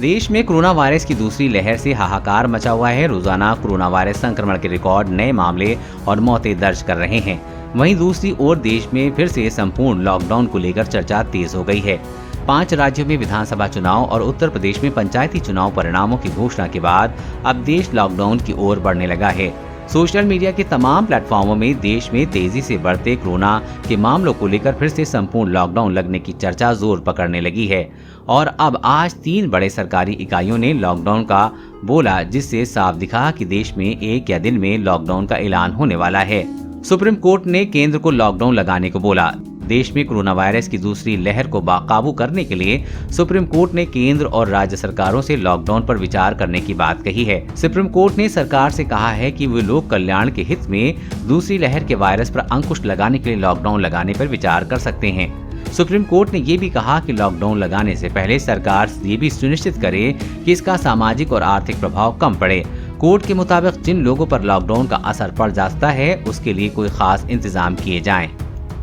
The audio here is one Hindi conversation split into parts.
देश में कोरोना वायरस की दूसरी लहर से हाहाकार मचा हुआ है। रोजाना कोरोना वायरस संक्रमण के रिकॉर्ड नए मामले और मौतें दर्ज कर रहे हैं। वहीं दूसरी ओर देश में फिर से संपूर्ण लॉकडाउन को लेकर चर्चा तेज हो गई है। 5 राज्यों में विधानसभा चुनाव और उत्तर प्रदेश में पंचायती चुनाव परिणामों की घोषणा के बाद अब देश लॉकडाउन की ओर बढ़ने लगा है। सोशल मीडिया के तमाम प्लेटफॉर्मों में देश में तेजी से बढ़ते कोरोना के मामलों को लेकर फिर से संपूर्ण लॉकडाउन लगने की चर्चा जोर पकड़ने लगी है और अब आज 3 बड़े सरकारी इकाइयों ने लॉकडाउन का बोला, जिससे साफ दिखा कि देश में एक या दिन में लॉकडाउन का ऐलान होने वाला है। सुप्रीम कोर्ट ने केंद्र को लॉकडाउन लगाने को बोला। देश में कोरोना वायरस की दूसरी लहर को काबू करने के लिए सुप्रीम कोर्ट ने केंद्र और राज्य सरकारों से लॉकडाउन पर विचार करने की बात कही है। सुप्रीम कोर्ट ने सरकार से कहा है कि वे लोक कल्याण के हित में दूसरी लहर के वायरस पर अंकुश लगाने के लिए लॉकडाउन लगाने पर विचार कर सकते हैं। सुप्रीम कोर्ट ने ये भी कहा कि लॉकडाउन लगाने से पहले सरकार ये भी सुनिश्चित करे कि इसका सामाजिक और आर्थिक प्रभाव कम पड़े। कोर्ट के मुताबिक जिन लोगों पर लॉकडाउन का असर पड़ जाता है उसके लिए कोई खास इंतजाम किए जाएं।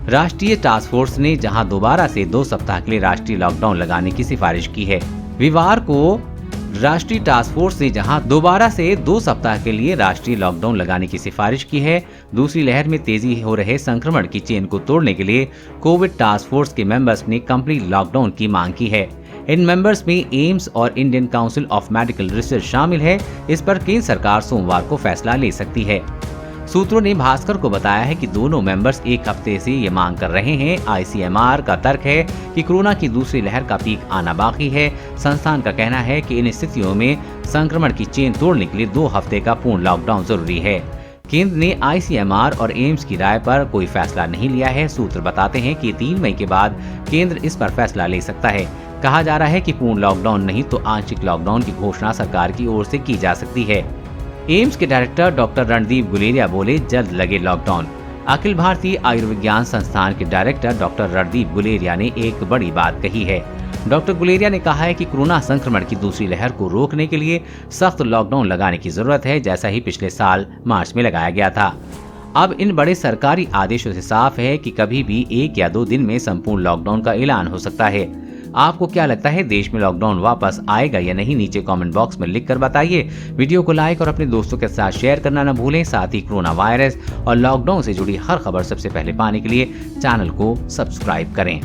राष्ट्रीय टास्क फोर्स ने जहां दोबारा से 2 सप्ताह के लिए राष्ट्रीय लॉकडाउन लगाने की सिफारिश की है। रविवार को राष्ट्रीय टास्क फोर्स ने जहां दोबारा से 2 सप्ताह के लिए राष्ट्रीय लॉकडाउन लगाने की सिफारिश की है। दूसरी लहर में तेजी हो रहे संक्रमण की चेन को तोड़ने के लिए कोविड टास्क फोर्स के मेंबर्स ने कंप्लीट लॉकडाउन की मांग की है। इन मेंबर्स में एम्स और Indian council of medical research शामिल है। इस पर केंद्र सरकार सोमवार को फैसला ले सकती है। सूत्रों ने भास्कर को बताया है कि दोनों मेंबर्स एक हफ्ते से ये मांग कर रहे हैं। आईसीएमआर का तर्क है कि कोरोना की दूसरी लहर का पीक आना बाकी है। संस्थान का कहना है कि इन स्थितियों में संक्रमण की चेन तोड़ने के लिए 2 हफ्ते का पूर्ण लॉकडाउन जरूरी है। केंद्र ने आईसीएमआर और एम्स की राय पर कोई फैसला नहीं लिया है। सूत्र बताते हैं कि 3 मई के बाद केंद्र इस पर फैसला ले सकता है। कहा जा रहा है कि पूर्ण लॉकडाउन नहीं तो आंशिक लॉकडाउन की घोषणा सरकार की ओर से की जा सकती है। एम्स के डायरेक्टर डॉक्टर रणदीप गुलेरिया बोले, जल्द लगे लॉकडाउन। अखिल भारतीय आयुर्विज्ञान संस्थान के डायरेक्टर डॉक्टर रणदीप गुलेरिया ने एक बड़ी बात कही है। डॉक्टर गुलेरिया ने कहा है कि कोरोना संक्रमण की दूसरी लहर को रोकने के लिए सख्त लॉकडाउन लगाने की जरूरत है, जैसा ही पिछले साल मार्च में लगाया गया था। अब इन बड़े सरकारी आदेशों से साफ है कि कभी भी 1 या 2 दिन में संपूर्ण लॉकडाउन का ऐलान हो सकता है। आपको क्या लगता है, देश में लॉकडाउन वापस आएगा या नहीं? नीचे कमेंट बॉक्स में लिखकर बताइए। वीडियो को लाइक और अपने दोस्तों के साथ शेयर करना न भूलें। साथ ही कोरोना वायरस और लॉकडाउन से जुड़ी हर खबर सबसे पहले पाने के लिए चैनल को सब्सक्राइब करें।